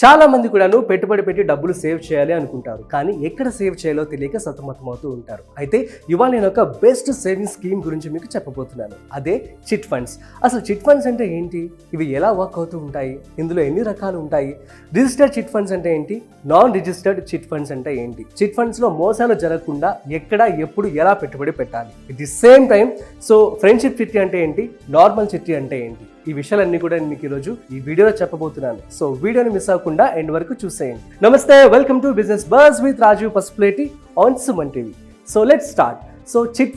చాలా మంది కూడాను పెట్టుబడి పెట్టి డబ్బులు సేవ్ చేయాలి అనుకుంటారు, కానీ ఎక్కడ సేవ్ చేయాలో తెలియక సతమతమవుతూ ఉంటారు. అయితే ఇవాళ నేను ఒక బెస్ట్ సేవింగ్ స్కీమ్ గురించి మీకు చెప్పబోతున్నాను. అదే చిట్ ఫండ్స్. అసలు చిట్ ఫండ్స్ అంటే ఏంటి, ఇవి ఎలా వర్క్ అవుతూ ఉంటాయి, ఇందులో ఎన్ని రకాలు ఉంటాయి, రిజిస్టర్డ్ చిట్ ఫండ్స్ అంటే ఏంటి, నాన్ రిజిస్టర్డ్ చిట్ ఫండ్స్ అంటే ఏంటి, చిట్ ఫండ్స్ లో మోసాలు జరగకుండా ఎక్కడ ఎప్పుడు ఎలా పెట్టుబడి పెట్టాలి, at the same time friendship చిట్టి అంటే ఏంటి, నార్మల్ చిట్టి అంటే ఏంటి, ఈ విషయాలన్నీ కూడా నేను మీకు ఈరోజు ఈ వీడియోలో చెప్పబోతున్నాను. సో వీడియోని మిస్ అవ్వకుండా ఎండ్ వరకు చూసేయండి. నమస్తే, welcome to business buzz with Rajeev Pasupuleti on Suman TV. So let's start. So chit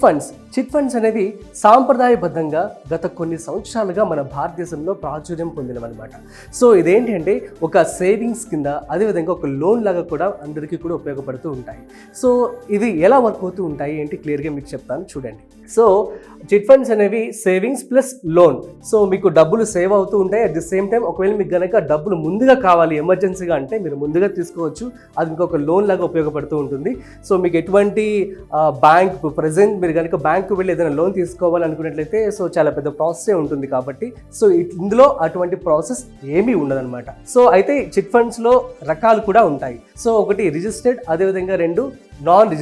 funds అనేవి సాంప్రదాయబద్ధంగా గత కొన్ని సంవత్సరాలుగా మన భారతదేశంలో ప్రాచుర్యం పొందినవన్నమాట. సో ఇదేంటి అంటే ఒక సేవింగ్స్ కింద, అదేవిధంగా ఒక లోన్ లాగా కూడా అందరికీ కూడా ఉపయోగపడుతూ ఉంటాయి. సో ఇవి ఎలా వర్క్ అవుతూ ఉంటాయి ఏంటి క్లియర్గా మీకు చెప్తాను, చూడండి. సో చిట్ ఫండ్స్ అనేవి సేవింగ్స్ ప్లస్ లోన్. సో మీకు డబ్బులు సేవ్ అవుతూ ఉంటాయి, అట్ ది సేమ్ టైం ఒకవేళ మీకు కనుక డబ్బులు ముందుగా కావాలి ఎమర్జెన్సీగా అంటే మీరు ముందుగా తీసుకోవచ్చు, అది మీకు ఒక లోన్ లాగా ఉపయోగపడుతూ ఉంటుంది. సో మీకు ఎటువంటి బ్యాంక్ ప్రజెంట్ మీరు కనుక బ్యాంకు వెళ్ళి ఏదైనా లోన్ తీసుకోవాలి అనుకున్నట్లయితే సో చాలా పెద్ద ప్రాసెసే ఉంటుంది కాబట్టి సో ఇందులో అటువంటి ప్రాసెస్ ఏమీ ఉండదన్నమాట. సో అయితే చిట్ ఫండ్స్ లో రకాలు కూడా ఉంటాయి. సో ఒకటి రిజిస్టర్డ్, అదేవిధంగా రెండు నాన్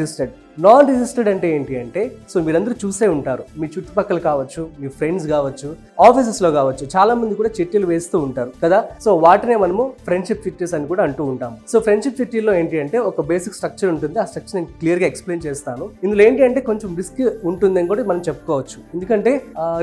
రిజిస్టర్డ్ అంటే ఏంటి అంటే సో మీరందరూ చూసే ఉంటారు, మీ చుట్టుపక్కల కావచ్చు, మీ ఫ్రెండ్స్ కావచ్చు, ఆఫీసెస్లో కావచ్చు, చాలా మంది కూడా చిట్టీలు వేస్తూ ఉంటారు కదా. సో వాటినే మనము ఫ్రెండ్షిప్ చిట్టీస్ అని కూడా అంటూ ఉంటాము. సో ఫ్రెండ్షిప్ చిట్టీలో ఏంటి అంటే ఒక బేసిక్ స్ట్రక్చర్ ఉంటుంది, ఆ స్ట్రక్చర్ నేను క్లియర్గా ఎక్స్ప్లెయిన్ చేస్తాను. ఇందులో ఏంటి అంటే కొంచెం రిస్క్ ఉంటుందని కూడా మనం చెప్పుకోవచ్చు. ఎందుకంటే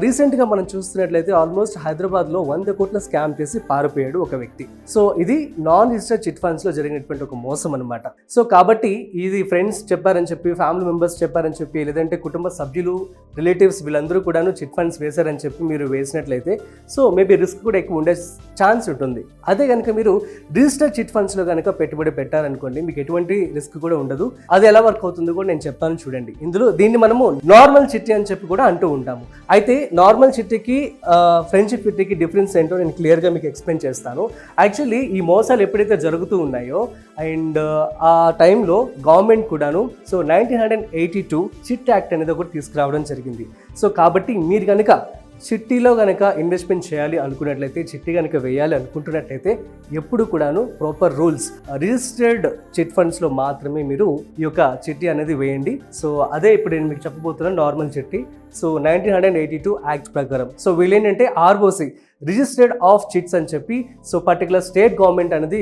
రీసెంట్గా మనం చూస్తున్నట్లయితే ఆల్మోస్ట్ హైదరాబాద్లో 100 కోట్ల స్కామ్ చేసి పారిపోయాడు ఒక వ్యక్తి. సో ఇది నాన్ రిజిస్టర్డ్ చిట్ ఫండ్స్ లో జరిగినటువంటి ఒక మోసం అనమాట. సో కాబట్టి ఇది ఫ్రెండ్స్ చెప్పారని చెప్పి, ఫ్యామిలీ మెంబర్స్ చెప్పారని చెప్పి, లేదంటే కుటుంబ సభ్యులు, రిలేటివ్స్ వీళ్ళందరూ కూడాను చిట్ ఫండ్స్ వేశారని చెప్పి మీరు వేసినట్లయితే సో మేబీ రిస్క్ కూడా ఎక్కువ ఉండే ఛాన్స్ ఉంటుంది. అదే కనుక మీరు రిజిస్టర్డ్ చిట్ ఫండ్స్ లో కనుక పెట్టుబడి పెట్టారనుకోండి, మీకు ఎటువంటి రిస్క్ కూడా ఉండదు. అది ఎలా వర్క్ అవుతుందో కూడా నేను చెప్తాను, చూడండి. ఇందులో దీన్ని మనము నార్మల్ చిట్టి అని చెప్పి కూడా అంటూ ఉంటాము. అయితే నార్మల్ చిట్టికి ఫ్రెండ్షిప్ చిట్టికి డిఫరెన్స్ ఏంటో నేను క్లియర్గా మీకు ఎక్స్ప్లెయిన్ చేస్తాను. యాక్చువల్లీ ఈ మోసాలు ఎప్పుడైతే జరుగుతూ ఉన్నాయో అండ్ ఆ టైంలో గవర్నమెంట్ కూడాను సో 1982 చిట్ యాక్ట్ అనేది ఒకటి తీసుకురావడం జరిగింది. సో కాబట్టి మీరు కనుక చిట్టీలో కనుక ఇన్వెస్ట్మెంట్ చేయాలి అనుకున్నట్లయితే, చిట్టి కనుక వేయాలి అనుకుంటున్నట్లయితే ఎప్పుడు కూడాను ప్రాపర్ రూల్స్, రిజిస్టర్డ్ చిట్ ఫండ్స్లో మాత్రమే మీరు ఈ యొక్క చిట్టి అనేది వేయండి. సో అదే ఇప్పుడు నేను మీకు చెప్పబోతున్నాను నార్మల్ చిట్టి. సో 1982 యాక్ట్ ప్రకారం సో వీళ్ళేంటంటే ఆర్ఓసి, రిజిస్టర్డ్ ఆఫ్ చిట్స్ అని చెప్పి సో పర్టికులర్ స్టేట్ గవర్నమెంట్ అనేది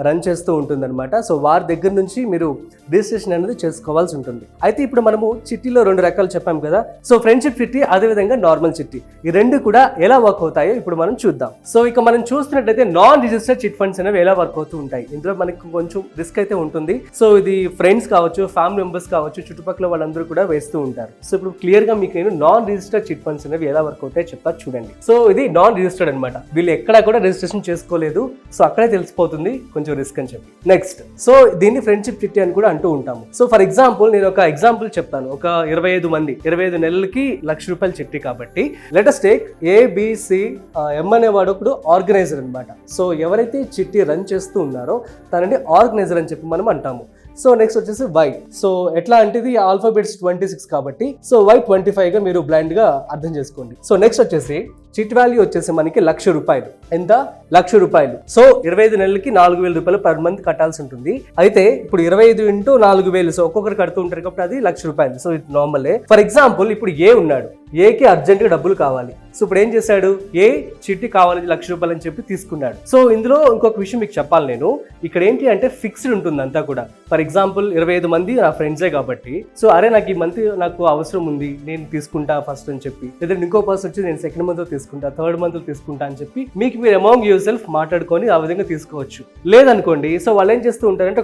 రన్ చేస్తూ ఉంటుందన్నమాట. సో వారి దగ్గర నుంచి మీరు రిజిస్ట్రేషన్ అనేది చేసుకోవాల్సి ఉంటుంది. అయితే ఇప్పుడు మనము చిట్టీలో రెండు రకాలు చెప్పాం కదా. సో ఫ్రెండ్షిప్ చిట్టి, అదేవిధంగా నార్మల్ చిట్టి, ఈ రెండు కూడా ఎలా వర్క్ అవుతాయో ఇప్పుడు మనం చూద్దాం. సో ఇక మనం చూస్తున్నట్లయితే నాన్ రిజిస్టర్డ్ చిట్ ఫండ్స్ అనేవి ఎలా వర్క్ అవుతూ ఉంటాయి. ఇందులో మనకు కొంచెం రిస్క్ అయితే ఉంటుంది. సో ఇది ఫ్రెండ్స్ కావచ్చు, ఫ్యామిలీ మెంబర్స్ కావచ్చు, చుట్టుపక్కల వాళ్ళందరూ కూడా వేస్తూ ఉంటారు. సో ఇప్పుడు క్లియర్ గా మీకు నేను నాన్ రిజిస్టర్డ్ చిట్ ఫండ్స్ అనేవి ఎలా వర్క్ అవుతాయో చెప్తా, చూడండి. సో ఇది నాన్ రిజిస్టర్డ్ అనమాట, వీళ్ళు ఎక్కడా కూడా రిజిస్ట్రేషన్ చేసుకోలేదు. సో అక్కడే తెలిసిపోతుంది కొంచెం రిస్క్ అని చెప్పి. నెక్స్ట్ సో దీన్ని ఫ్రెండ్షిప్ చిట్టి అని కూడా అంటూ ఉంటాము. సో ఫర్ ఎగ్జాంపుల్ నేను ఒక ఎగ్జాంపుల్ చెప్తాను. ఒక 25 నెలలకి ₹1,00,000 చిట్టి కాబట్టి లెటస్ టేక్ ABCM అనేవాడు ఒకడు ఆర్గనైజర్ అనమాట. సో ఎవరైతే చిట్టి రన్ చేస్తూ ఉన్నారో తనని ఆర్గనైజర్ అని చెప్పి మనం అంటాము. సో నెక్స్ట్ వచ్చేసి వై. సో ఎట్లా అంటే ఇది ఆల్ఫాబెట్స్ 26 కాబట్టి సో Y25 గా మీరు బ్లైండ్ గా అర్థం చేసుకోండి. సో నెక్స్ట్ వచ్చేసి చిట్ వాల్యూ వచ్చేసి మనకి ₹1,00,000. ఎంత? ₹1,00,000. సో 25 నెలలకి ₹4,000 పర్ మంత్ కట్టాల్సి ఉంటుంది. అయితే ఇప్పుడు 25 × 4,000 సో ఒక్కొక్కరు కడుతూ ఉంటారు కాబట్టి అది ₹1,00,000. సో ఇది నార్మలే. ఫర్ ఎగ్జాంపుల్ ఇప్పుడు ఏ ఉన్నాడు, ఏకి అర్జెంట్ గా డబ్బులు కావాలి. సో ఇప్పుడు ఏం చేశాడు, ఏ చిట్టి కావాలి ₹1,00,000 అని చెప్పి తీసుకున్నాడు. సో ఇందులో ఇంకొక విషయం మీకు చెప్పాలి నేను, ఇక్కడ ఏంటి అంటే ఫిక్స్డ్ ఉంటుంది అంతా కూడా. ఫర్ ఎగ్జాంపుల్ 25 మంది నా ఫ్రెండ్సే కాబట్టి సో అరే నాకు ఈ మంత్ నాకు అవసరం ఉంది, నేను తీసుకుంటా ఫస్ట్ అని చెప్పి, లేదంటే ఇంకో పర్సన్ వచ్చి నేను సెకండ్ మంత్ తీసుకుంటా, థర్డ్ మంత్ తీసుకుంటా అని చెప్పి మీకు మీరు అమాంగ్ యువర్ సెల్ఫ్ మాట్లాడుకొని ఆ విధంగా తీసుకోవచ్చు. లేదనుకోండి సో వాళ్ళు ఏం చేస్తూ ఉంటారంటే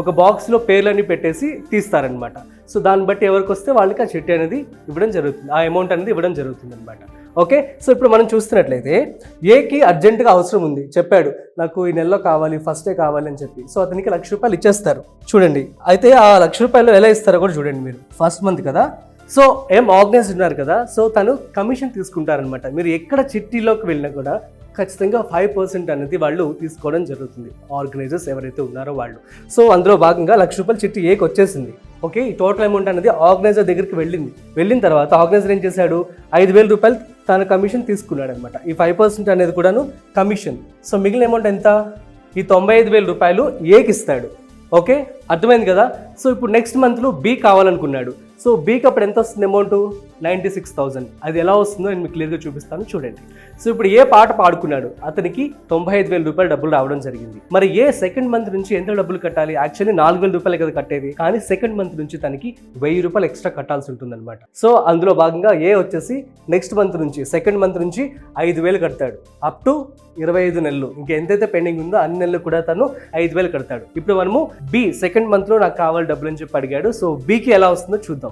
ఒక బాక్స్లో పేర్లన్నీ పెట్టేసి తీస్తారనమాట. సో దాన్ని బట్టి ఎవరికి వస్తే వాళ్ళకి ఆ చిట్టి అనేది ఇవ్వడం జరుగుతుంది, ఆ అమౌంట్ అనేది ఇవ్వడం జరుగుతుంది అనమాట. ఓకే. సో ఇప్పుడు మనం చూస్తున్నట్లయితే ఏకి అర్జెంటుగా అవసరం ఉంది, చెప్పాడు నాకు ఈ నెలలో కావాలి, ఫస్టే కావాలి అని చెప్పి. సో అతనికి ₹1,00,000 ఇచ్చేస్తారు. చూడండి, అయితే ఆ ₹1,00,000 ఎలా ఇస్తారో కూడా చూడండి మీరు. ఫస్ట్ మంత్ కదా, సో ఆర్గనైజ్ ఉన్నారు కదా, సో తను కమిషన్ తీసుకుంటారనమాట. మీరు ఎక్కడ చిట్టీలోకి వెళ్ళినా కూడా ఖచ్చితంగా 5% అనేది వాళ్ళు తీసుకోవడం జరుగుతుంది, ఆర్గనైజర్స్ ఎవరైతే ఉన్నారో వాళ్ళు. సో అందులో భాగంగా ₹1,00,000 చిట్టి ఏకి వచ్చేసింది. ఓకే, ఈ టోటల్ అమౌంట్ అనేది ఆర్గనైజర్ దగ్గరికి వెళ్ళిన తర్వాత ఆర్గనైజర్ ఏం చేశాడు, ₹5,000 తన కమిషన్ తీసుకున్నాడు అనమాట. ఈ 5% అనేది కూడాను కమిషన్. సో మిగిలిన అమౌంట్ ఎంత, ఈ 95,000 రూపాయలు ఏకి ఇస్తాడు. ఓకే, అర్థమైంది కదా. సో ఇప్పుడు నెక్స్ట్ మంత్లో బి కావాలనుకున్నాడు. సో బీకి అప్పుడు ఎంత వస్తుంది అమౌంట్? 96,000. అది ఎలా వస్తుందో నేను మీకు క్లియర్గా చూపిస్తాను, చూడండి. సో ఇప్పుడు ఏ పాట పాడుకున్నాడు, అతనికి 95,000 రూపాయలు డబ్బులు రావడం జరిగింది. మరి ఏ సెకండ్ మంత్ నుంచి ఎంత డబ్బులు కట్టాలి? యాక్చువల్లీ 4,000 రూపాయలు కదా కట్టేది, కానీ సెకండ్ మంత్ నుంచి తనకి 1,000 రూపాయలు ఎక్స్ట్రా కట్టాల్సి ఉంటుంది అనమాట. సో అందులో భాగంగా ఏ వచ్చేసి నెక్స్ట్ మంత్ నుంచి, సెకండ్ మంత్ నుంచి 5,000 కడతాడు. అప్ టు 25 నెలలు, ఇంకా ఎంతైతే పెండింగ్ ఉందో అన్ని నెలలు కూడా తను 5,000 కడతాడు. ఇప్పుడు మనము బి సెకండ్ మంత్ లో నాకు కావాలి డబ్బులు అని చెప్పి అడిగాడు. సో బికి ఎలా వస్తుందో చూద్దాం.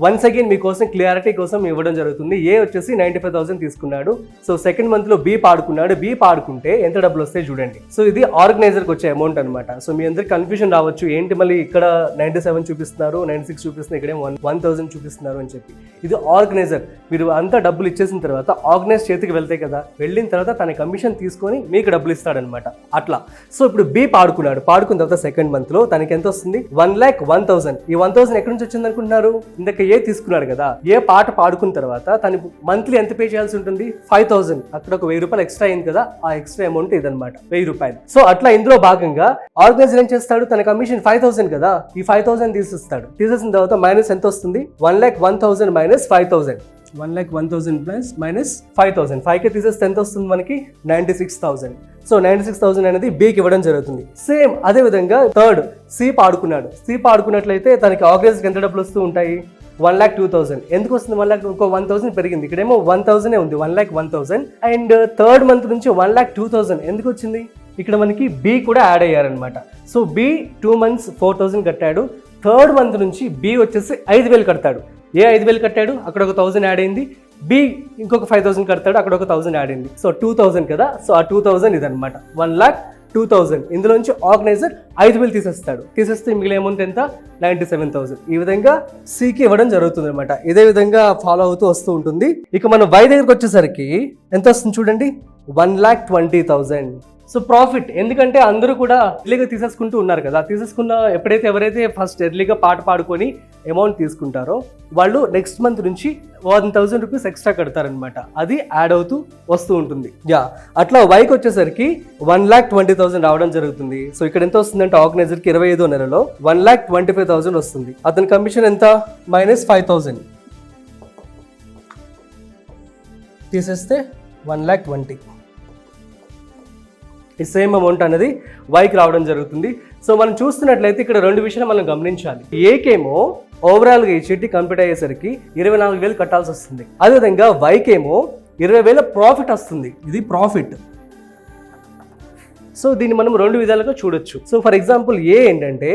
వన్స్ అగైన్ మీకోసం క్లియారిటీ కోసం ఇవ్వడం జరుగుతుంది. ఏ వచ్చేసి 95,000 తీసుకున్నాడు. సో సెకండ్ మంత్ లో బి పాడుకున్నాడు. బి పాడుకుంటే ఎంత డబ్బులు వస్తాయి చూడండి. సో ఇది ఆర్గనైజర్ కి వచ్చే అమౌంట్ అనమాట. సో మీ అందరికి కన్ఫ్యూజన్ రావచ్చు, ఏంటి మళ్ళీ ఇక్కడ 97 చూపిస్తున్నారు, 96 చూపిస్తున్నారు, ఇక్కడ 1,000 చూపిస్తున్నారు అని చెప్పి. ఇది ఆర్గనైజర్. మీరు అంతా డబ్బులు ఇచ్చేసిన తర్వాత ఆర్గనైజ్ చేతికి వెళ్తాయి కదా, వెళ్ళిన తర్వాత తన కమిషన్ తీసుకొని మీకు డబ్బులు ఇస్తాడనమాట అట్లా. సో ఇప్పుడు బి పాడుకున్నాడు. పాడుకున్న తర్వాత సెకండ్ మంత్ లో తనకి ఎంత వస్తుంది? 1,01,000. ఈ 1,000 ఎక్కడి నుంచి వచ్చింది అనుకుంటున్నారు? ఇందాక ఏ తీసుకున్నాడు కదా, ఏ పాట పాడుకున్న తర్వాత తను మంత్లీ ఎంత పే చేయాల్సి ఉంటుంది? 5,000. అక్కడ ఒక 1,000 రూపాయలు ఎక్స్ట్రా అయింది కదా, ఆ ఎక్స్ట్రా అమౌంట్ ఇదనమాట, 1,000 రూపాయలు. సో అట్లా ఇందులో భాగంగా ఆర్గనైజర్ ఏం చేస్తాడు? తన కమిషన్ 5,000 కదా, ఈ 5,000 తీసేస్తాడు. తీసేసిన తర్వాత మైనస్ ఎంత వస్తుంది? 1,01,000 మైనస్ 5,000. 1,01,000 plus minus 5,000. 5కే తీసేస్తే ఎంత వస్తుంది మనకి? 96,000. సో 96,000 అనేది బికి ఇవ్వడం జరుగుతుంది. సేమ్ అదే విధంగా థర్డ్ సి పాడుకున్నాడు. సి పాడుకున్నట్లయితే తనకి ఆర్గనైజర్కి ఎంత డబ్బులు వస్తూ ఉంటాయి? 1,02,000. ఎందుకు వస్తుంది 1,00,000? ఇంకో 1,000 పెరిగింది. ఇక్కడేమో 1,000 ఉంది, 1,01,000. అండ్ థర్డ్ మంత్ నుంచి 1,02,000 ఎందుకు వచ్చింది? ఇక్కడ మనకి బి కూడా యాడ్ అయ్యారనమాట. సో బి 2 months 4,000 కట్టాడు. థర్డ్ మంత్ నుంచి బి వచ్చేసి 5,000 కడతాడు. ఏ 5,000 కట్టాడు, అక్కడ ఒక 1,000 యాడ్ అయింది. బి ఇంకొక 5,000 కడతాడు, అక్కడ ఒక 1,000 యాడ్ అయింది. సో 2,000 కదా. సో ఆ 2,000 ఇదనమాట, 1,02,000. ఇందులో నుంచి ఆర్గనైజర్ 5,000 తీసేస్తాడు. తీసేస్తే మిగిలిన అమౌంట్ ఎంత? 97,000. ఈ విధంగా సికి ఇవ్వడం జరుగుతుంది అనమాట. ఇదే విధంగా ఫాలో అవుతూ వస్తూ ఉంటుంది. ఇక మనం వై దగ్గరకు వచ్చేసరికి ఎంత వస్తుంది చూడండి, 1,20,000. సో ప్రాఫిట్, ఎందుకంటే అందరూ కూడా ఎర్లీగా తీసేసుకుంటూ ఉన్నారు కదా. తీసేసుకున్న ఎవరైతే ఫస్ట్ ఎర్లీగా పాట పాడుకొని అమౌంట్ తీసుకుంటారో వాళ్ళు నెక్స్ట్ మంత్ నుంచి 1,000 రూపీస్ ఎక్స్ట్రా కడతారనమాట. అది యాడ్ అవుతూ వస్తూ ఉంటుంది. అట్లా వైకి వచ్చేసరికి 1,20,000 రావడం జరుగుతుంది. సో ఇక్కడ ఎంత వస్తుందంటే ఆర్గనైజర్కి 25వ నెలలో 1,25,000 వస్తుంది. అతని కమిషన్ ఎంత? మైనస్ 5,000 తీసేస్తే 1,20,000. ఈ సేమ్ అమౌంట్ అనేది వైకి రావడం జరుగుతుంది. సో మనం చూస్తున్నట్లయితే ఇక్కడ 2 విషయాలు మనం గమనించాలి. ఏకేమో ఓవరాల్గా ఈ చిట్టి కంప్లీట్ అయ్యేసరికి 24,000 కట్టాల్సి వస్తుంది. అదేవిధంగా వైకేమో 20,000 ప్రాఫిట్ వస్తుంది. ఇది ప్రాఫిట్. సో దీన్ని మనం 2 విధాలుగా చూడొచ్చు. సో ఫర్ ఎగ్జాంపుల్ ఏ ఏంటంటే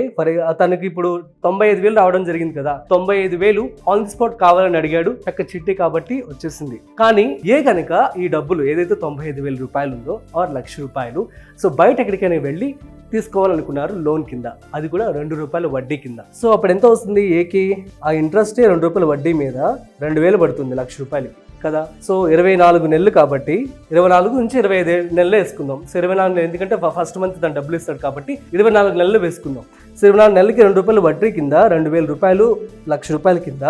తనకి ఇప్పుడు 95,000 రావడం జరిగింది కదా, 95,000 ఆన్ ది స్పాట్ కావాలని అడిగాడు. చక్క చిట్టి కాబట్టి వచ్చేసింది. కానీ ఏ కనుక ఈ డబ్బులు ఏదైతే 95,000 రూపాయలు ఉందో ఆర్ 1,00,000 రూపాయలు, సో బయట ఎక్కడికైనా వెళ్ళి తీసుకోవాలనుకున్నారు లోన్ కింద, అది కూడా 2 రూపాయల వడ్డీ కింద. సో అప్పుడు ఎంత వస్తుంది ఏకి? ఆ ఇంట్రెస్టే 2 రూపాయల వడ్డీ మీద 2,000 పడుతుంది 1,00,000 రూపాయలకి కదా. సో 24 నెలలు కాబట్టి 24 నుంచి 25 నెలలు వేసుకుందాం. సో 24 నెలలు, ఎందుకంటే ఫస్ట్ మంత్ తను డబ్బులు ఇస్తాడు కాబట్టి 24 నెలలు వేసుకుందాం. సో 24 నెలలకి 2 రూపాయలు వడ్డీ కింద 2,000 రూపాయలు 1,00,000 రూపాయల కింద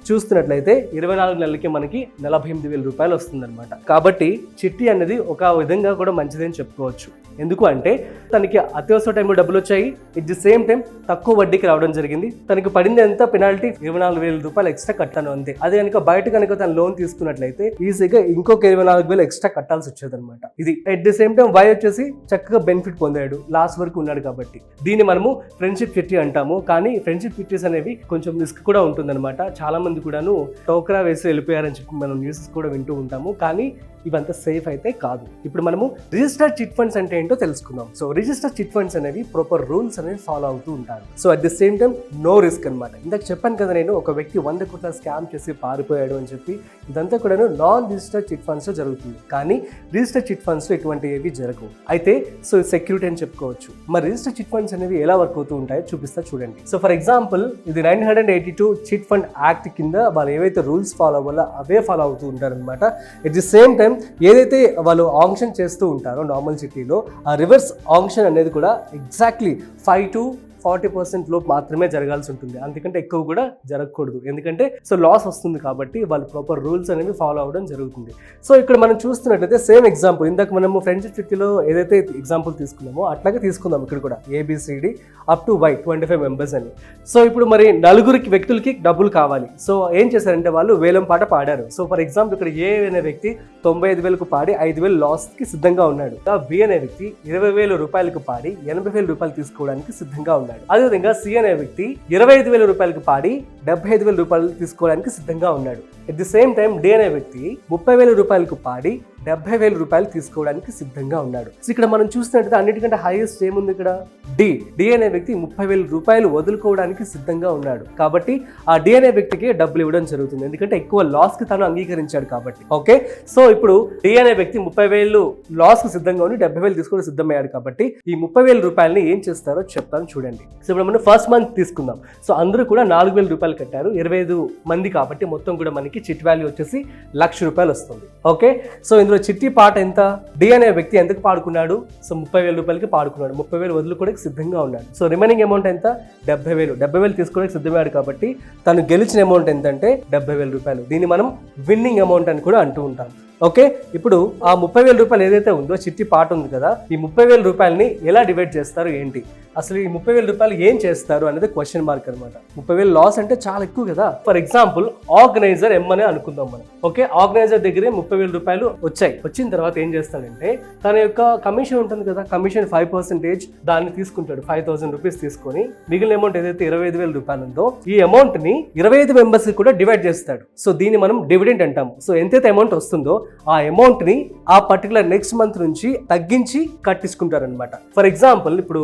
చూస్తున్నట్లయితే 24 నెలలకి మనకి 48,000 రూపాయలు వస్తుందన్నమాట. కాబట్టి చిట్టి అనేది ఒక విధంగా కూడా మంచిదని చెప్పుకోవచ్చు. ఎందుకు అంటే తనకి అత్యవసర టైంలో డబ్బులు వచ్చాయి, ఎట్ ది సేమ్ టైం తక్కువ వడ్డీకి రావడం జరిగింది. తనకి పడింది ఎంత? పెనాల్టీ 24,000 రూపాయలు ఎక్స్ట్రా కట్టాను అంతే. అదే కనుక బయట కనుక తను లోన్ తీసుకున్నట్లయితే ఈజీగా ఇంకొక 24,000 ఎక్స్ట్రా కట్టాల్సి వచ్చేది అనమాట. ఇది ఎట్ ది సేమ్ టైం వై వచ్చేసి చక్కగా బెనిఫిట్ పొందాడు, లాస్ట్ వరకు ఉన్నాడు కాబట్టి. దీన్ని మనము ఫ్రెండ్షిప్ చిట్టి అంటాము. కానీ ఫ్రెండ్షిప్ చిట్టీస్ అనేవి కొంచెం రిస్క్ కూడా ఉంటుందన్నమాట. చాలా మంది కూడాను టోకరా వేసి వెళ్ళిపోయారని చెప్పి మనం న్యూసెస్ కూడా వింటూ ఉంటాము. కానీ ఇవంతా సేఫ్ అయితే కాదు. ఇప్పుడు మనము రిజిస్టర్డ్ చిట్ ఫండ్స్ అంటే ఏంటో తెలుసుకుందాం. సో రిజిస్టర్డ్ చిట్ ఫండ్స్ అనేవి ప్రాపర్ రూల్స్ అనేవి ఫాలో అవుతూ ఉంటారు. So at the same time no risk అనమాట. ఇందాక చెప్పాను కదా నేను, ఒక వ్యక్తి 100 కోట్ల స్కామ్ చేసి పారిపోయాడు అని చెప్పి. ఇదంతా కూడా నాన్ రిజిస్టర్డ్ చిట్ ఫండ్స్ లో జరుగుతుంది. కానీ రిజిస్టర్డ్ చిట్ ఫండ్స్ లో ఎటువంటి ఏవి జరగవు. అయితే సో సెక్యూరిటీ అని చెప్పుకోవచ్చు. మరి రిజిస్టర్డ్ చిట్ ఫండ్స్ అనేవి ఎలా వర్క్ అవుతూ ఉంటాయో చూపిస్తా చూడండి. సో ఫర్ ఎగ్జాంపుల్ ఇది 982 చిట్ ఫండ్ యాక్ట్ కింద వాళ్ళు ఏవైతే రూల్స్ ఫాలో అవ్వాలో అవే ఫాలో అవుతూ ఉంటారనమాట. ఎట్ ది సేమ్ టైం ఏదైతే వాళ్ళు ఆంక్షన్ చేస్తూ ఉంటారో నార్మల్ సిటీలో, ఆ రివర్స్ ఆంక్షన్ అనేది కూడా ఎగ్జాక్ట్లీ 5 to 40% లోపు మాత్రమే జరగాల్సి ఉంటుంది, అందుకంటే ఎక్కువ కూడా జరగకూడదు. ఎందుకంటే సో లాస్ వస్తుంది కాబట్టి వాళ్ళు ప్రాపర్ రూల్స్ అనేవి ఫాలో అవ్వడం జరుగుతుంది. సో ఇక్కడ మనం చూస్తున్నట్లయితే సేమ్ ఎగ్జాంపుల్ ఇందాక మనము ఫ్రెండ్షిప్ చిట్టీలో ఏదైతే ఎగ్జాంపుల్ తీసుకున్నామో అట్లాగే తీసుకుందాం ఇక్కడ కూడా ABCD up to Y 25 members అని. సో ఇప్పుడు మరి నలుగురికి వ్యక్తులకి డబ్బులు కావాలి. సో ఏం చేశారంటే వాళ్ళు వేలం పాట పాడారు. సో ఫర్ ఎగ్జాంపుల్ ఇక్కడ A అనే వ్యక్తి 95,000కు పాడి 5,000 లాస్కి సిద్ధంగా ఉన్నాడు. B అనే వ్యక్తి 20,000 రూపాయలకు పాడి 80,000 రూపాయలు తీసుకోవడానికి సిద్ధంగా ఉన్నాడు. అదేవిధంగా C అనే వ్యక్తి 25,000 రూపాయలకు పాడి 75,000 రూపాయలు తీసుకోవడానికి సిద్ధంగా ఉన్నాడు. At the same time D అనే వ్యక్తి 30,000 రూపాయలకు పాడి 70,000 రూపాయలు తీసుకోవడానికి సిద్ధంగా ఉన్నాడు. సో ఇక్కడ మనం చూసినట్లయితే అన్నిటికంటే హైయెస్ట్ ఏముంది ఇక్కడ డి అనే వ్యక్తి 30,000 రూపాయలు వదులుకోవడానికి సిద్ధంగా ఉన్నాడు. కాబట్టి ఆ డి అనే వ్యక్తికి డబ్బులు ఇవ్వడం జరుగుతుంది, ఎందుకంటే ఎక్కువ లాస్ కి తను అంగీకరించాడు కాబట్టి. ఓకే, సో ఇప్పుడు డి అనే వ్యక్తి 30,000 లాస్ కు సిద్ధంగా ఉండి 70,000 తీసుకోవడం సిద్ధమయ్యాడు కాబట్టి ఈ 30,000 రూపాయలని ఏం చేస్తారో చెప్తాను చూడండి. సో ఇప్పుడు మనం ఫస్ట్ మంత్ తీసుకుందాం. సో అందరూ కూడా 4,000 రూపాయలు కట్టారు, 25 మంది కాబట్టి మొత్తం కూడా మనకి చిట్ వాల్యూ వచ్చేసి 1,00,000 రూపాయలు వస్తుంది. ఓకే, సో ఇందులో చిట్టి పాట ఎంత, డి అనే వ్యక్తి ఎంతకు పాడుకున్నాడు, సో 30,000 రూపాయలకి పాడుకున్నాడు, 30,000 వదులుకోవడానికి సిద్ధంగా ఉన్నాడు. సో రిమైనింగ్ అమౌంట్ ఎంత, 70,000 తీసుకోవడానికి సిద్ధమయ్యాడు కాబట్టి తను గెలిచిన అమౌంట్ ఎంత అంటే 70,000 రూపాయలు. దీన్ని మనం విన్నింగ్ అమౌంట్ అని కూడా అంటూ ఉంటాం. ఓకే, ఇప్పుడు ఆ 30,000 రూపాయలు ఏదైతే ఉందో చిట్టి పాట ఉంది కదా, ఈ 30,000 రూపాయలని ఎలా డివైడ్ చేస్తారు ఏంటి, అసలు ఈ 30,000 రూపాయలు ఏం చేస్తారు అనేది క్వశ్చన్ మార్క్ అనమాట. 30,000 లాస్ అంటే చాలా ఎక్కువ కదా. ఫర్ ఎగ్జాంపుల్ ఆర్గనైజర్ ఎం అని అనుకుందాం మనం. ఓకే, ఆర్గనైజర్ దగ్గరే 30,000 రూపాయలు వచ్చాయి. వచ్చిన తర్వాత ఏం చేస్తాడంటే తన యొక్క కమిషన్ ఉంటుంది కదా, కమిషన్ 5% దాన్ని తీసుకుంటాడు. 5,000 రూపీస్ తీసుకొని మిగిలిన అమౌంట్ ఏదైతే 25,000 రూపాయలు ఉందో ఈ అమౌంట్ ని 25 మెంబర్స్ కూడా డివైడ్ చేస్తాడు. సో దీన్ని మనం డివిడెండ్ అంటాము. సో ఎంతైతే అమౌంట్ వస్తుందో ఆ అమౌంట్ ని ఆ పర్టికులర్ నెక్స్ట్ మంత్ నుంచి తగ్గించి కట్టించుకుంటారు అనమాట. ఫర్ ఎగ్జాంపుల్ ఇప్పుడు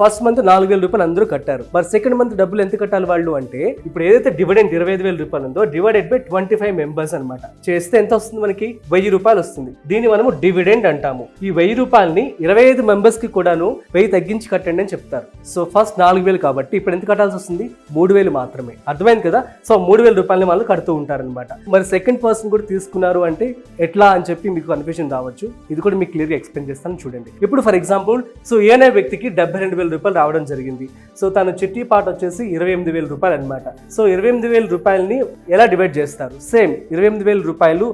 ఫస్ట్ మంత్ 4,000 రూపాయలు అందరూ కట్టారు, మరి సెకండ్ మంత్ డబ్బులు ఎంత కట్టాలి వాళ్ళు అంటే ఇప్పుడు ఏదైతే డివిడెండ్ 25,000 రూపాయలు ఉందో డివైడెడ్ బై 25 మెంబర్స్ అనమాట. చేస్తే ఎంత వస్తుంది మనకి, 1,000 రూపాయలు వస్తుంది. దీన్ని మనము డివిడెండ్ అంటాము. ఈ 1,000 రూపాయలని 25 మెంబర్స్ కి కూడాను 1,000 తగ్గించి కట్టండి అని చెప్తారు. సో ఫస్ట్ 4,000 కాబట్టి ఇప్పుడు ఎంత కట్టాల్సి వస్తుంది, 3,000 మాత్రమే. అర్థమైంది కదా. సో 3,000 రూపాయలని వాళ్ళు కడుతూ ఉంటారనమాట. మరి సెకండ్ పర్సన్ కూడా తీసుకున్నారు అంటే ఎట్లా అని చెప్పి మీకు కన్ఫ్యూజన్ రావచ్చు. ఇది కూడా మీకు క్లియర్గా ఎక్స్ప్లెయిన్ చేస్తాను చూడండి. ఇప్పుడు ఫర్ ఎగ్జాంపుల్ సో ఏ అనే వ్యక్తికి 72,000 రూపాయలు రావడం జరిగింది. సో తన చిట్టి పాట వచ్చేసి 28,000 రూపాయలు అనమాట. సో 28,000 రూపాయలని ఎలా డివైడ్ చేస్తారు, సేమ్ 28,000 రూపాయలు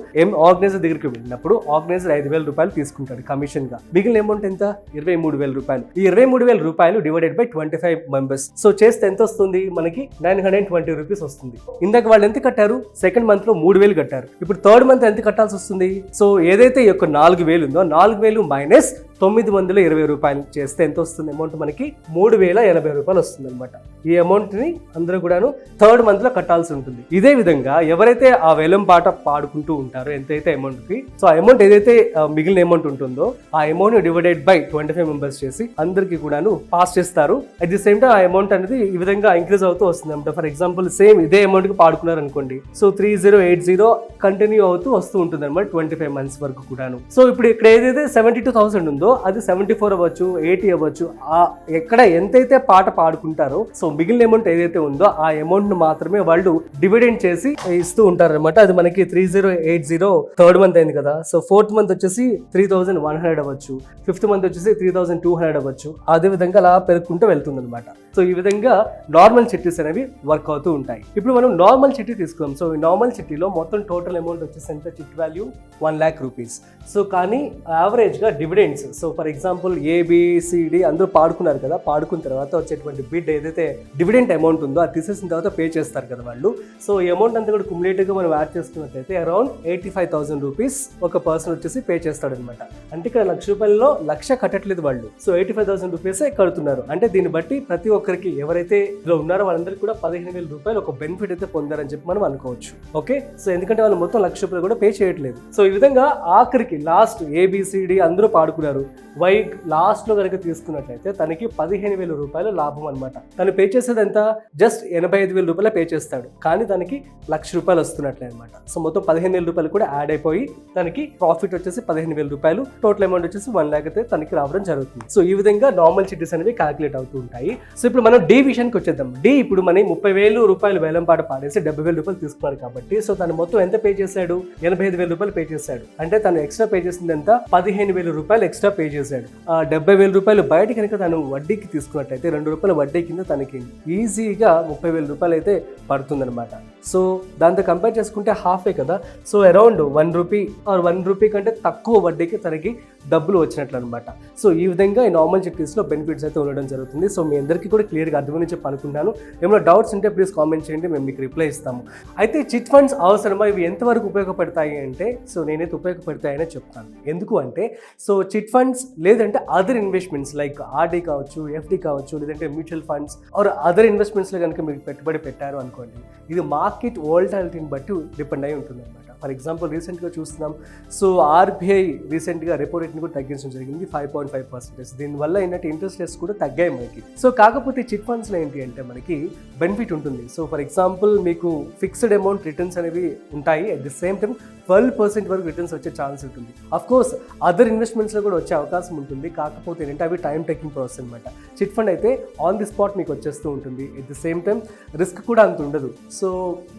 ఆర్గనైజర్ దగ్గరికి వెళ్ళినప్పుడు ఆర్గనైజర్ 5,000 రూపాయలు తీసుకుంటాడు కమిషన్ గా. మిగిలిన అమౌంట్ ఎంత, 23,000 రూపాయలు. ఈ 23,000 రూపాయలు డివైడెడ్ బై 25 మెంబర్స్. సో చేస్తే ఎంత వస్తుంది మనకి, 920 రూపీస్ వస్తుంది. ఇందాక వాళ్ళు ఎంత కట్టారు, సెకండ్ మంత్ లో 3,000 కట్టారు. ఇప్పుడు థర్డ్ మంత్ ఎంత కట్టాల్సి వస్తుంది, సో ఏదైతే ఈ యొక్క 4,000 ఉందో 4,000 మైనస్ 920 రూపాయలు చేస్తే ఎంత వస్తుంది అమౌంట్ మనకి, 3,080 రూపాయలు వస్తుంది అనమాట. ఈ అమౌంట్ ని అందరూ కూడాను థర్డ్ మంత్ లో కట్టాల్సి ఉంటుంది. ఇదే విధంగా ఎవరైతే ఆ వేలం పాట పాడుకుంటూ ఉంటారో ఎంతైతే అమౌంట్ కి, సో ఆ అమౌంట్ ఏదైతే మిగిలిన అమౌంట్ ఉంటుందో ఆ అమౌంట్ డివైడెడ్ బై 25 మెంబర్స్ చేసి అందరికి కూడాను పాస్ చేస్తారు. అట్ ది సేమ్ టైం ఆ అమౌంట్ అనేది ఈ విధంగా ఇంక్రీజ్ అవుతూ వస్తుంది అనమాట. ఫర్ ఎగ్జాంపుల్ సేమ్ ఇదే అమౌంట్ కి పాడుకున్నారు అనుకోండి, సో 3080 కంటిన్యూ అవుతూ వస్తూ ఉంటుంది అనమాట 25 మంత్స్ వరకు కూడాను. సో ఇప్పుడు ఇక్కడ ఏదైతే 72,000 ఉందో అది 74 అవ్వచ్చు, 80 అవ్వచ్చు. ఆ ఎక్కడ ఎంతైతే పాట పాడుకుంటారో సో మిగిలిన అమౌంట్ ఏదైతే ఉందో ఆ అమౌంట్ ను మాత్రమే వాళ్ళు డివిడెండ్ చేసి ఇస్తూ ఉంటారు అనమాట. అది మనకి 3080 థర్డ్ మంత్ అయింది కదా. సో ఫోర్త్ మంత్ వచ్చేసి 3,100 అవ్వచ్చు, ఫిఫ్త్ మంత్ వచ్చేసి 3,200 అవ్వచ్చు. అదే విధంగా అలా పెరుగుకుంటూ వెళ్తుంది అనమాట. సో ఈ విధంగా నార్మల్ చిట్టీస్ అనేవి వర్క్ అవుతూ ఉంటాయి. ఇప్పుడు మనం నార్మల్ చిట్టి తీసుకున్నాం. సో ఈ నార్మల్ చిట్టీలో మొత్తం టోటల్ అమౌంట్ వచ్చేసి ఎంత, చిట్ వాల్యూ 1,00,000 రూపీస్. సో కానీ యావరేజ్ గా dividends, so for example ABCD అందరూ పాడుకున్నారు కదా, పాడుకున్న తర్వాత వచ్చేటువంటి బిడ్ ఏదైతే డివిడెంట్ అమౌంట్ ఉందో అది తీసేసిన తర్వాత పే చేస్తారు కదా వాళ్ళు. సో ఈ అమౌంట్ అంతా కూడా కుములేటివ్ గా మనం యాడ్ చేసుకున్నట్లయితే అరౌండ్ 85,000 రూపీస్ ఒక పర్సన్ వచ్చేసి పే చేస్తాడు అనమాట. అంటే ఇక్కడ 1,00,000 రూపాయల్లో 1,00,000 కట్టట్లేదు వాళ్ళు, సో 85,000 రూపీసే కడుతున్నారు. అంటే దీన్ని బట్టి ప్రతి ఒక్కరికి ఎవరైతే ఇలా ఉన్నారో వాళ్ళందరికీ కూడా 15,000 రూపాయలు ఒక బెనిఫిట్ అయితే పొందారని చెప్పి మనం అనుకోవచ్చు. ఓకే, సో ఎందుకంటే వాళ్ళు మొత్తం 1,00,000 రూపాయలు కూడా పే చేయట్లేదు. సో ఈ విధంగా ఆఖరికి లాస్ట్ ABCD అందరూ పాడుకున్నారు, Y లాస్ట్ లో కనుక తీసుకున్నట్లయితే తనకి 15,000 రూపాయలు లాభం అనమాట. తను పే చేసేది ఎంత, జస్ట్ 85,000 రూపాయలు పే చేస్తాడు, కానీ తనకి 1,00,000 రూపాయలు వస్తున్నట్లే అనమాట. సో మొత్తం 15,000 రూపాయలు కూడా యాడ్ అయిపోయి తనకి ప్రాఫిట్ వచ్చేసి 15,000 రూపాయలు, టోటల్ అమౌంట్ వచ్చేసి 1,00,000 అయితే తనకి రావడం జరుగుతుంది. సో ఈ విధంగా నార్మల్ చిట్టీస్ అనేవి క్యాలిక్యులేట్ అవుతూ ఉంటాయి. సో ఇప్పుడు మనం డి విషయానికి వచ్చేద్దాం. డి ఇప్పుడు మనం 30,000 రూపాయలు వేలం పాట పాడేసి 70,000 రూపాయలు తీసుకున్నారు కాబట్టి సో తను మొత్తం ఎంత పే చేశాడు, 85,000 రూపాయలు పే చేశాడు. అంటే తను ఎక్స్ట్రా పే చేసింది ఎంత, 15,000 రూపాయలు ఎక్స్ట్రా పే చేశాడు. ఆ 70,000 రూపాయలు బయట కనుక తను వడ్డీకి తీసుకున్నట్టయితే 2 రూపాయల వడ్డీ కింద తనకి ఈజీగా 30,000 రూపాయలు అయితే పడుతుందన్నమాట. సో దాంతో కంపేర్ చేసుకుంటే హాఫే కదా. So around 1 rupee are 1 rupee కంటే తక్కువ వడ్డీకి తనకి డబ్బులు వచ్చినట్లు అనమాట. సో ఈ విధంగా ఈ నార్మల్ చిట్టీస్లో బెనిఫిట్స్ అయితే ఉండడం జరుగుతుంది. సో మీ అందరికీ కూడా క్లియర్గా అర్థమని చెప్పి అనుకుంటున్నాను. ఏమైనా డౌట్స్ ఉంటే ప్లీజ్ కామెంట్ చేయండి, మేము మీకు రిప్లై ఇస్తాము. అయితే చిట్ ఫండ్స్ అవసరమా, ఇవి ఎంతవరకు ఉపయోగపడతాయి అంటే, సో నేనైతే ఉపయోగపడతాయనే చెప్తాను. ఎందుకు అంటే, సో చిట్ ఫండ్స్ లేదంటే అదర్ ఇన్వెస్ట్మెంట్స్ లైక్ ఆర్డీ కావచ్చు, ఎఫ్డి కావచ్చు, లేదంటే మ్యూచువల్ ఫండ్స్ ఆర్ అదర్ ఇన్వెస్ట్మెంట్స్లో కనుక మీరు పెట్టుబడి పెట్టారు అనుకోండి, ఇది మార్కెట్ వోల్టాలిటీని బట్టి డిపెండ్ అయి ఉంటుంది అనమాట. ఫర్ ఎగ్జాంపుల్ రీసెంట్గా చూస్తున్నాం, సో ఆర్బీఐ రీసెంట్గా రెపో రేట్ని కూడా తగ్గించడం జరిగింది 5.5%. దీనివల్ల ఏంటంటే ఇంట్రెస్ట్ రేట్స్ కూడా తగ్గాయి మనకి. సో కాకపోతే చిట్ ఫండ్స్లో ఏంటి అంటే మనకి బెనిఫిట్ ఉంటుంది. సో ఫర్ ఎగ్జాంపుల్ మీకు ఫిక్స్డ్ అమౌంట్ రిటర్న్స్ అనేవి ఉంటాయి, అట్ ది సేమ్ టైం 12% వరకు రిటర్న్స్ వచ్చే ఛాన్స్ ఉంటుంది. అఫ్ కోర్స్ అదర్ ఇన్వెస్ట్మెంట్స్లో కూడా వచ్చే అవకాశం ఉంటుంది, కాకపోతే ఏంటంటే అవి టైం టేకింగ్ ప్రాసెస్ అనమాట. చిట్ ఫండ్ అయితే ఆన్ ది స్పాట్ మీకు వచ్చేస్తూ ఉంటుంది, at the same time risk కూడా అంత ఉండదు. సో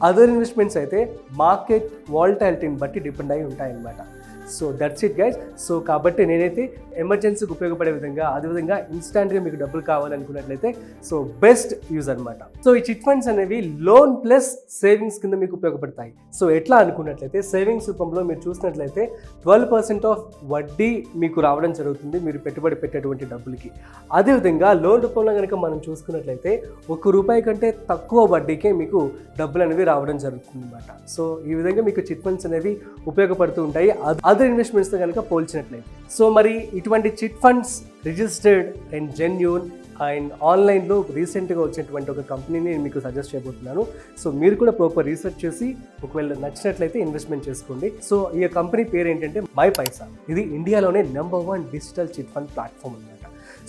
అదర్ ఇన్వెస్ట్మెంట్స్ అయితే మార్కెట్ వాల్టాలిటీని బట్టి డిపెండ్ అయి ఉంటాయన్నమాట. So that's it guys. So కాబట్టి నేనైతే ఎమర్జెన్సీకి ఉపయోగపడే విధంగా, అదేవిధంగా ఇన్స్టాంట్గా మీకు డబ్బులు కావాలనుకున్నట్లయితే సో బెస్ట్ యూజ్ అనమాట. సో ఈ చిట్ ఫండ్స్ అనేవి లోన్ ప్లస్ సేవింగ్స్ కింద మీకు ఉపయోగపడతాయి. సో ఎట్లా అనుకున్నట్లయితే సేవింగ్స్ రూపంలో మీరు చూసినట్లయితే 12% ఆఫ్ వడ్డీ మీకు రావడం జరుగుతుంది మీరు పెట్టుబడి పెట్టేటువంటి డబ్బులకి. అదేవిధంగా లోన్ రూపంలో కనుక మనం చూసుకున్నట్లయితే ₹1 కంటే తక్కువ వడ్డీకే మీకు డబ్బులు అనేవి రావడం జరుగుతుంది అనమాట. సో ఈ విధంగా మీకు చిట్ ఫండ్స్ అనేవి ఉపయోగపడుతూ ఉంటాయి అదర్ ఇన్వెస్ట్మెంట్స్తో కనుక పోల్చినట్లయితే. సో మరి ఇటువంటి chit funds registered and genuine and ఆన్లైన్లో రీసెంట్గా వచ్చినటువంటి ఒక కంపెనీని నేను మీకు సజెస్ట్ చేయబోతున్నాను. సో మీరు కూడా ప్రాపర్ రీసెర్చ్ చేసి ఒకవేళ నచ్చినట్లయితే ఇన్వెస్ట్మెంట్ చేసుకోండి. సో ఈ కంపెనీ పేరు ఏంటంటే MyPaisa. ఇది ఇండియాలోనే #1 డిజిటల్ చిట్ ఫండ్ ప్లాట్ఫామ్ అనమాట.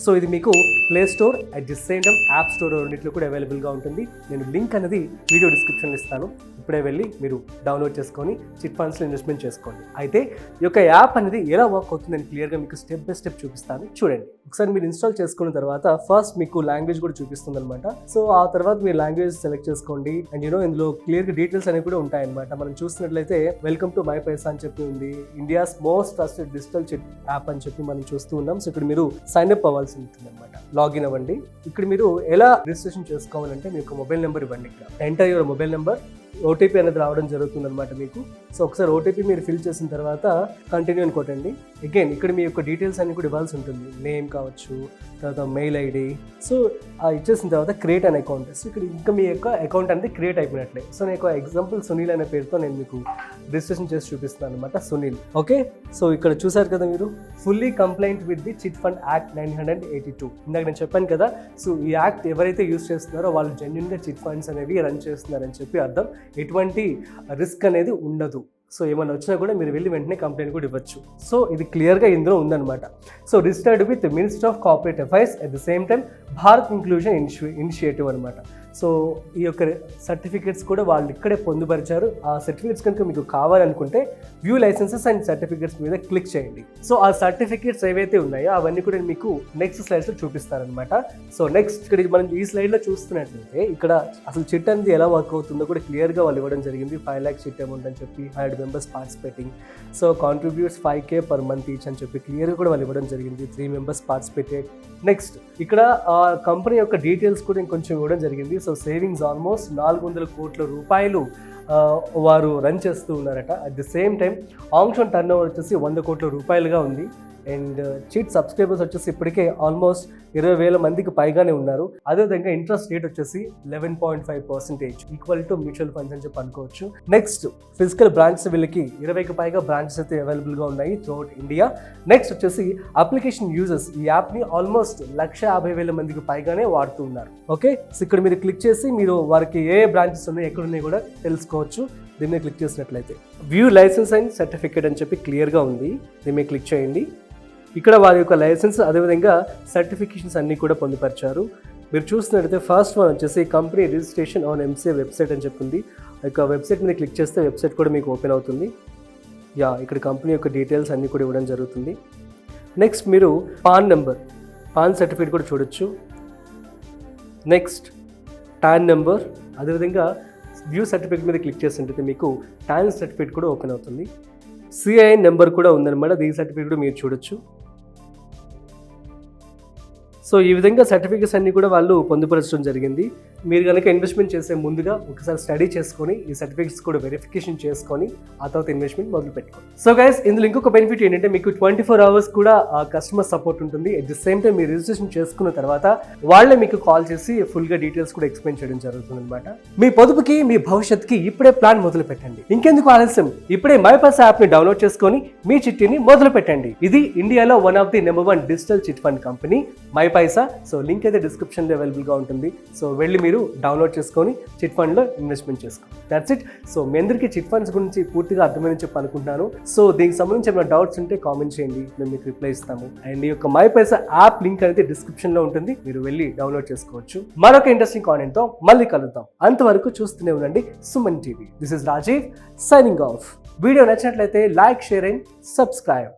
సో ఇది మీకు play store at the same time app store రెండింటిలో కూడా అవైలబుల్గా ఉంటుంది. నేను లింక్ అనేది వీడియో డిస్క్రిప్షన్లో ఇస్తాను, ఇప్పుడే వెళ్ళి మీరు డౌన్లోడ్ చేసుకొని చిట్ ఫండ్స్లో ఇన్వెస్ట్మెంట్ చేసుకోండి. అయితే ఈ యొక్క యాప్ అనేది ఎలా వర్క్ అవుతుందని క్లియర్గా మీకు స్టెప్ బై స్టెప్ చూపిస్తాను, చూడండి. ఒకసారి మీరు ఇన్స్టాల్ చేసుకున్న తర్వాత ఫస్ట్ మీకు లాంగ్వేజ్ కూడా చూపిస్తుంది అనమాట. సో ఆ తర్వాత మీరు లాంగ్వేజ్ సెలెక్ట్ చేసుకోండి అండ్ ఇందులో క్లియర్గా డీటెయిల్స్ అనేవి కూడా ఉంటాయన్నమాట. మనం చూసినట్లయితే వెల్కమ్ టు MyPaisa అని చెప్పి ఉంది, India's most trusted digital chit app అని చెప్పి మనం చూస్తూ ఉన్నాం. సో ఇక్కడ మీరు సైన్ అప్ అవ్వాల్సి ఉంటుంది అనమాట. లాగిన్ అవ్వండి. ఇక్కడ మీరు ఎలా రిజిస్ట్రేషన్ చేసుకోవాలంటే మీకు మొబైల్ నెంబర్ ఇవ్వండి. ఇక్కడ enter your mobile number, OTP అనేది రావడం జరుగుతుంది అనమాట మీకు. సో ఒకసారి ఓటీపీ మీరు ఫిల్ చేసిన తర్వాత కంటిన్యూ అని కొట్టండి. అగైన్ ఇక్కడ మీ యొక్క డీటెయిల్స్ అన్ని కూడా ఇవ్వాల్సి ఉంటుంది, నేమ్ కావచ్చు, తర్వాత మెయిల్ ఐడి. సో ఇచ్చేసిన తర్వాత క్రియేట్ అనే అకౌంట్. సో ఇక్కడ ఇంకా మీ యొక్క అకౌంట్ అనేది క్రియేట్ అయిపోయినట్లే. సో నేను ఒక ఎగ్జాంపుల్ సునీల్ అనే పేరుతో నేను మీకు రిజిస్ట్రేషన్ చేసి చూపిస్తున్నాను అనమాట, సునీల్. ఓకే, సో ఇక్కడ చూసారు కదా మీరు, fully complaint with the chit fund act 982. ఇందాక నేను చెప్పాను కదా. సో ఈ యాక్ట్ ఎవరైతే యూజ్ చేస్తున్నారో వాళ్ళు జెన్యున్గా చిట్ ఫండ్స్ అనేవి రన్ చేస్తున్నారని చెప్పి అర్థం. ఎటువంటి రిస్క్ అనేది ఉండదు. సో ఏమైనా వచ్చినా కూడా మీరు వెళ్ళి వెంటనే కంప్లైంట్ కూడా ఇవ్వచ్చు. సో ఇది క్లియర్గా ఇందులో ఉందన్నమాట. So registered with minister of corporate affairs at the same time Bharat inclusion initiative అనమాట. సో ఈ యొక్క సర్టిఫికేట్స్ కూడా వాళ్ళు ఇక్కడే పొందుపరిచారు. ఆ సర్టిఫికేట్స్ కనుక మీకు కావాలనుకుంటే వ్యూ లైసెన్సెస్ అండ్ సర్టిఫికేట్స్ మీద క్లిక్ చేయండి. సో ఆ సర్టిఫికేట్స్ ఏవైతే ఉన్నాయో అవన్నీ కూడా మీకు నెక్స్ట్ స్లైడ్స్లో చూపిస్తారనమాట. సో నెక్స్ట్ ఇక్కడ మనం ఈ స్లైడ్లో చూస్తున్నట్లయితే ఇక్కడ అసలు చిట్ అనేది ఎలా వర్క్ అవుతుందో కూడా క్లియర్గా వాళ్ళు ఇవ్వడం జరిగింది. 5 lakhs చిట్ అమౌంట్ అని చెప్పి 100 members participating. So contributes 5K per month each అని చెప్పి క్లియర్గా కూడా వాళ్ళు ఇవ్వడం జరిగింది. 3 members పార్టిసిపేటెడ్. నెక్స్ట్ ఇక్కడ కంపెనీ యొక్క డీటెయిల్స్ కూడా ఇంకొంచెం ఇవ్వడం జరిగింది. సో సేవింగ్స్ ఆల్మోస్ట్ 400 కోట్ల రూపాయలు వారు రన్ చేస్తూ ఉన్నారట. At the same time auction turn over వచ్చేసి 100 కోట్ల రూపాయలుగా ఉంది. అండ్ చిట్ సబ్స్క్రైబర్స్ వచ్చేసి ఇప్పటికే ఆల్మోస్ట్ 20,000 మందికి పైగానే ఉన్నారు. అదేవిధంగా ఇంట్రెస్ట్ రేట్ వచ్చేసి 11.5% ఈక్వల్ టు మ్యూచువల్ ఫండ్స్ అని చెప్పి అనుకోవచ్చు. నెక్స్ట్ ఫిజికల్ బ్రాంచెస్ వీళ్ళకి 20కి పైగా బ్రాంచెస్ అయితే అవైలబుల్గా ఉన్నాయి త్రూఅవుట్ ఇండియా. నెక్స్ట్ వచ్చేసి అప్లికేషన్ యూజర్స్ ఈ యాప్ని ఆల్మోస్ట్ 150,000 మందికి పైగానే వాడుతూ ఉన్నారు. ఓకే, సో ఇక్కడ మీరు క్లిక్ చేసి మీరు వారికి ఏ బ్రాంచెస్ ఉన్నాయి, ఎక్కడ ఉన్నాయి కూడా తెలుసుకోవచ్చు. దీని మీద క్లిక్ చేసినట్లయితే వ్యూ లైసెన్స్ అండ్ సర్టిఫికేట్ అని చెప్పి క్లియర్గా ఉంది, దీని మీద క్లిక్ చేయండి. ఇక్కడ వారి యొక్క లైసెన్స్ అదేవిధంగా సర్టిఫికేషన్స్ అన్నీ కూడా పొందుపరిచారు. మీరు చూసినట్లయితే ఫస్ట్ వన్ వచ్చేసి company registration on MCA website అని చెప్పింది. ఆ యొక్క వెబ్సైట్ మీద క్లిక్ చేస్తే వెబ్సైట్ కూడా మీకు ఓపెన్ అవుతుంది. ఇక్కడ కంపెనీ యొక్క డీటెయిల్స్ అన్నీ కూడా ఇవ్వడం జరుగుతుంది. నెక్స్ట్ మీరు పాన్ సర్టిఫికేట్ కూడా చూడొచ్చు. నెక్స్ట్ టాన్ నెంబర్, అదేవిధంగా వ్యూ సర్టిఫికేట్ మీద క్లిక్ చేసినట్లయితే మీకు టాన్ సర్టిఫికేట్ కూడా ఓపెన్ అవుతుంది. CIN నెంబర్ కూడా ఉందన్నమాట, ఈ సర్టిఫికేట్ కూడా మీరు చూడొచ్చు. సో ఈ విధంగా సర్టిఫికేట్స్ అన్ని కూడా వాళ్ళు పొందుపరచడం జరిగింది. మీరు కనుక ఇన్వెస్ట్మెంట్ చేసే ముందుగా ఒకసారి స్టడీ చేసుకొని ఈ సర్టిఫికేట్స్ కూడా వెరిఫికేషన్ చేసుకొని ఆ తర్వాత ఇన్వెస్ట్మెంట్ మొదలు పెట్టుకోండి. సో గైస్, ఇందులో ఇంకొక బెనిఫిట్ ఏంటంటే మీకు 24 hours కూడా కస్టమర్ సపోర్ట్ ఉంటుంది. అట్ ది సేమ్ టైం మీరు రిజిస్ట్రేషన్ చేసుకున్న తర్వాత వాళ్ళే మీకు కాల్ చేసి ఫుల్గా డీటెయిల్స్ కూడా ఎక్స్ప్లెయిన్ చేయడం జరుగుతుంది అనమాట. మీ పొదుపుకి, మీ భవిష్యత్తుకి ఇప్పుడే ప్లాన్ మొదలు పెట్టండి. ఇంకెందుకు ఆలస్యం, ఇప్పుడే మైపాస్ యాప్ ని డౌన్లోడ్ చేసుకొని మీ చిట్టిని మొదలు పెట్టండి. ఇది ఇండియాలో one of the #1 digital chit fund company MyPaisa. So link అయితే డిస్క్రిప్షన్ లో అవైలబుల్ గా ఉంటుంది. సో వెళ్ళి మీరు డౌన్లోడ్ చేసుకొని చిట్ ఫండ్ లో ఇన్వెస్ట్మెంట్ చేసుకోండి. That's it. సో మీ అందరికీ చిట్ ఫండ్స్ గురించి పూర్తిగా అర్థమైంది చెప్పి అనుకుంటున్నాను. సో దీనికి సంబంధించి ఏమైనా డౌట్స్ ఉంటే కామెంట్ చేయండి, మేము మీకు రిప్లై ఇస్తాము. అండ్ ఈ యొక్క మైపైసా యాప్ లింక్ అనేది డిస్క్రిప్షన్ లో ఉంటుంది, మీరు వెళ్ళి డౌన్లోడ్ చేసుకోవచ్చు. మరొక ఇంట్రెస్టింగ్ కాంటెంట్ తో మళ్ళీ కలుద్దాం. అంతవరకు చూస్తూనే ఉండండి Suman TV. This is Rajeev signing off. Video నచ్చినట్లయితే లైక్, షేర్ అండ్ సబ్స్క్రైబ్.